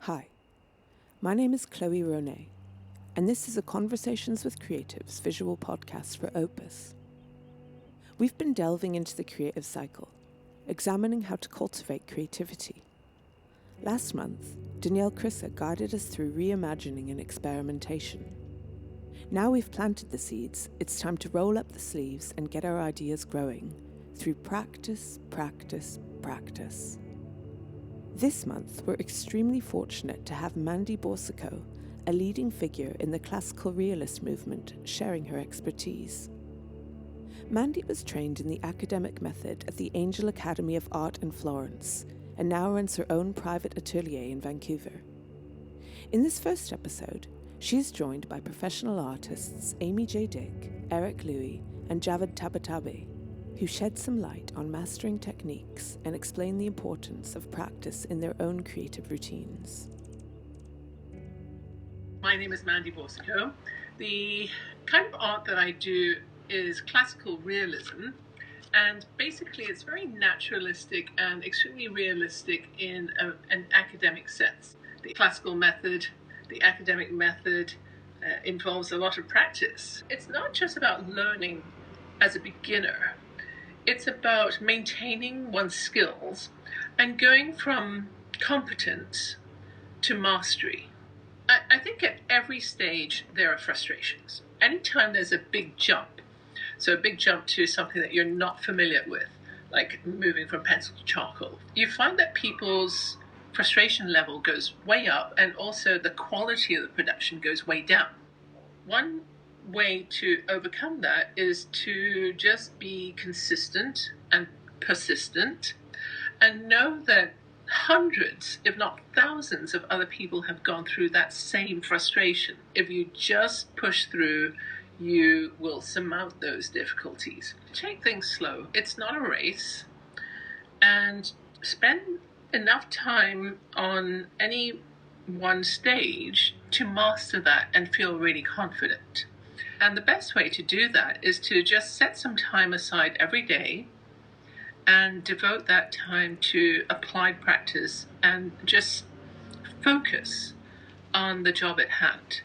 Hi, my name is Chloe Ronay, and this is a Conversations with Creatives visual podcast for Opus. We've been delving into the creative cycle, examining how to cultivate creativity. Last month, Danielle Crissa guided us through reimagining and experimentation. Now we've planted the seeds, it's time to roll up the sleeves and get our ideas growing through practice, practice, practice. This month, we're extremely fortunate to have Mandy Boursicot, a leading figure in the classical realist movement, sharing her expertise. Mandy was trained in the academic method at the Angel Academy of Art in Florence, and now runs her own private atelier in Vancouver. In this first episode, she is joined by professional artists J Dyck, Louie, and Javid Tabatabaei, who shed some light on mastering techniques and explain the importance of practice in their own creative routines. My name is Mandy Boursicot. The kind of art that I do is classical realism, and basically it's very naturalistic and extremely realistic in an academic sense. The classical method, the academic method involves a lot of practice. It's not just about learning as a beginner. It's about maintaining one's skills and going from competence to mastery. I think at every stage there are frustrations. Anytime there's a big jump, so a big jump to something that you're not familiar with, like moving from pencil to charcoal, you find that people's frustration level goes way up, and also the quality of the production goes way down. One way to overcome that is to just be consistent and persistent and know that hundreds, if not thousands, of other people have gone through that same frustration. If you just push through, you will surmount those difficulties. Take things slow. It's not a race, and spend enough time on any one stage to master that and feel really confident. And the best way to do that is to just set some time aside every day and devote that time to applied practice and just focus on the job at hand.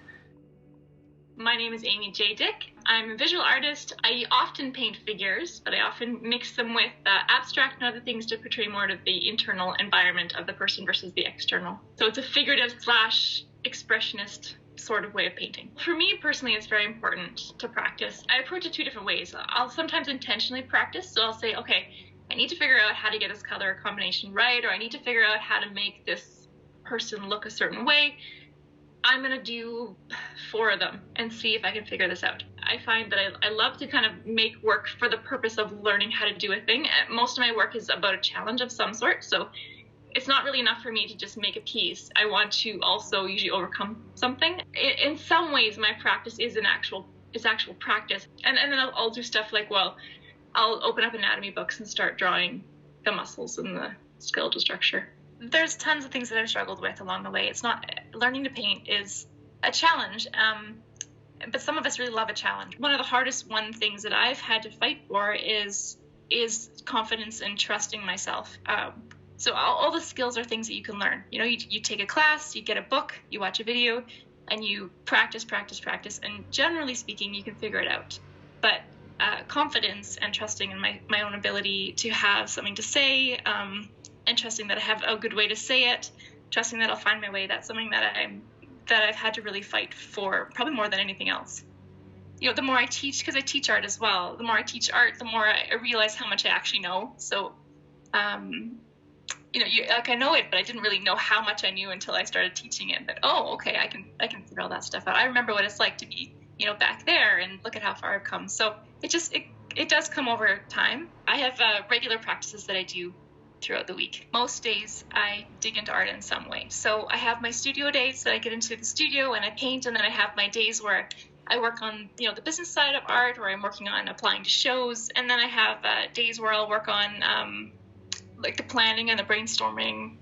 My name is J Dyck. I'm a visual artist. I often paint figures, but I often mix them with abstract and other things to portray more of the internal environment of the person versus the external. So it's a figurative / expressionist sort of way of painting. For me personally, it's very important to practice. I approach it two different ways. I'll sometimes intentionally practice, so I'll say, okay, I need to figure out how to get this color combination right, or I need to figure out how to make this person look a certain way. I'm going to do 4 of them and see if I can figure this out. I find that I love to kind of make work for the purpose of learning how to do a thing. Most of my work is about a challenge of some sort, so it's not really enough for me to just make a piece. I want to also usually overcome something. In some ways, my practice is actual practice. And then I'll do stuff like, I'll open up anatomy books and start drawing the muscles and the skeletal structure. There's tons of things that I've struggled with along the way. It's not, learning to paint is a challenge, but some of us really love a challenge. One of the hardest things that I've had to fight for is confidence and trusting myself. So all the skills are things that you can learn. You know, you take a class, you get a book, you watch a video, and you practice, and generally speaking, you can figure it out. But confidence and trusting in my own ability to have something to say, and trusting that I have a good way to say it, trusting that I'll find my way, that's something that I've had to really fight for, probably more than anything else. You know, the more I teach, because I teach art as well, the more I teach art, the more I realize how much I actually know. So, I know it, but I didn't really know how much I knew until I started teaching it. But okay, I can figure all that stuff out. I remember what it's like to be, back there, and look at how far I've come. So it does come over time. I have regular practices that I do throughout the week. Most days I dig into art in some way. So I have my studio days that I get into the studio and I paint, and then I have my days where I work on the business side of art, or I'm working on applying to shows, and then I have days where I'll work on like the planning and the brainstorming,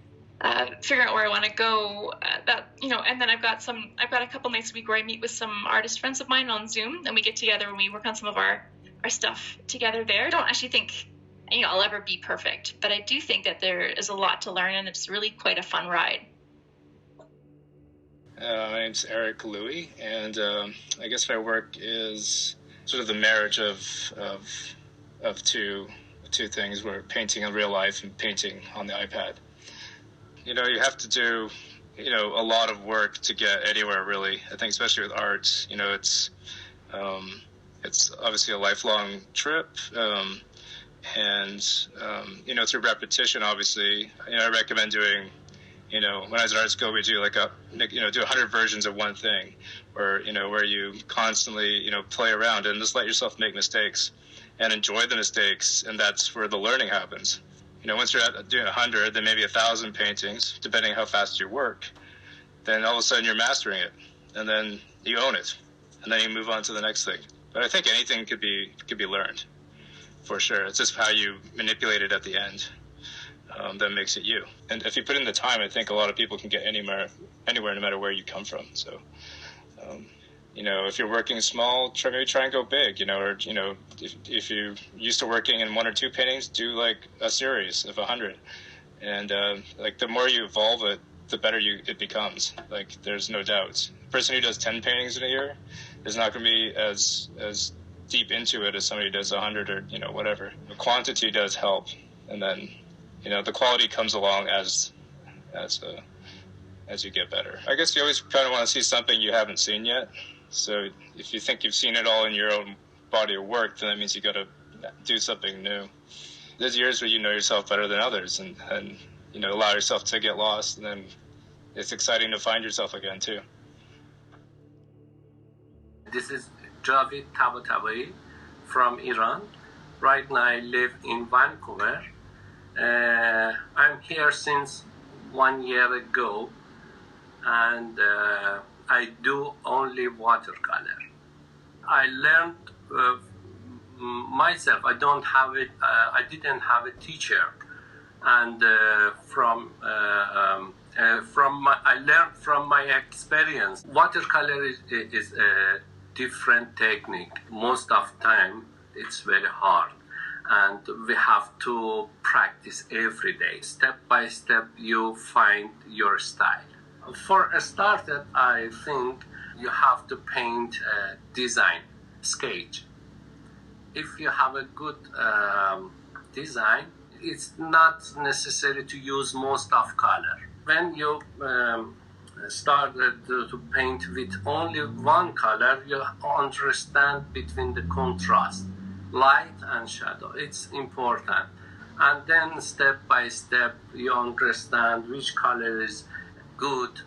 figuring out where I want to go. And then I've got a couple nights a week where I meet with some artist friends of mine on Zoom, and we get together and we work on some of our stuff together there. I don't actually think I'll ever be perfect, but I do think that there is a lot to learn, and it's really quite a fun ride. My name's Louie, and I guess my work is sort of the marriage of two things. We're painting in real life and painting on the iPad. You have to do, a lot of work to get anywhere, really. I think especially with art, it's obviously a lifelong trip. Through repetition, obviously, I recommend doing, when I was at art school, we do do 100 versions of one thing, where you constantly, play around and just let yourself make mistakes and enjoy the mistakes. And that's where the learning happens. Once you're doing 100, then maybe 1,000 paintings, depending how fast you work, then all of a sudden you're mastering it, and then you own it, and then you move on to the next thing. But I think anything could be learned, for sure. It's just how you manipulate it at the end that makes it you. And if you put in the time, I think a lot of people can get anywhere, no matter where you come from. So, if you're working small, try and go big. Or if you're used to working in 1 or 2 paintings, do like a series of 100. And the more you evolve it, the better it becomes. There's no doubt. The person who does 10 paintings in a year is not going to be as deep into it as somebody who does 100 or whatever. The quantity does help, and then the quality comes along as you get better. I guess you always kind of want to see something you haven't seen yet. So if you think you've seen it all in your own body of work, then that means you got to do something new. There's years where you know yourself better than others, and allow yourself to get lost, and then it's exciting to find yourself again too. This is Javid Tabatabaei from Iran. Right now I live in Vancouver. I'm here since 1 year ago, and I do only watercolor. I learned myself. I didn't have a teacher, and I learned from my experience. Watercolor is a different technique. Most of the time, it's very hard, and we have to practice every day. Step by step, you find your style. For a starter, I think you have to paint a design, sketch. If you have a good design, it's not necessary to use most of color. When you started to paint with only one color, you understand between the contrast, light and shadow. It's important. And then step by step, you understand which color is good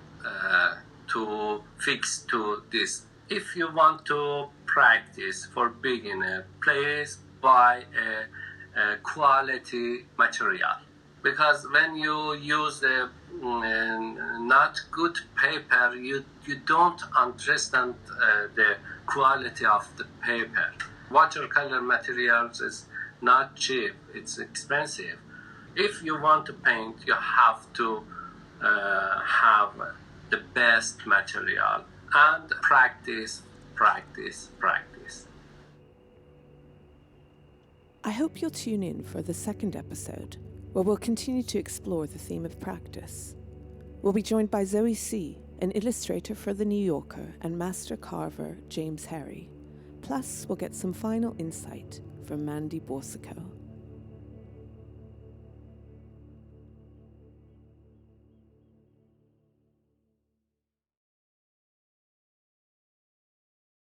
to fix to this. If you want to practice for beginner, please buy a quality material. Because when you use a not good paper, you don't understand the quality of the paper. Watercolor materials is not cheap, it's expensive. If you want to paint, you have to have the best material and practice. I hope you'll tune in for the second episode, where we'll continue to explore the theme of practice. We'll be joined by Zoe C., an illustrator for The New Yorker, and master carver James Harry. Plus, we'll get some final insight from Mandy Boursicot.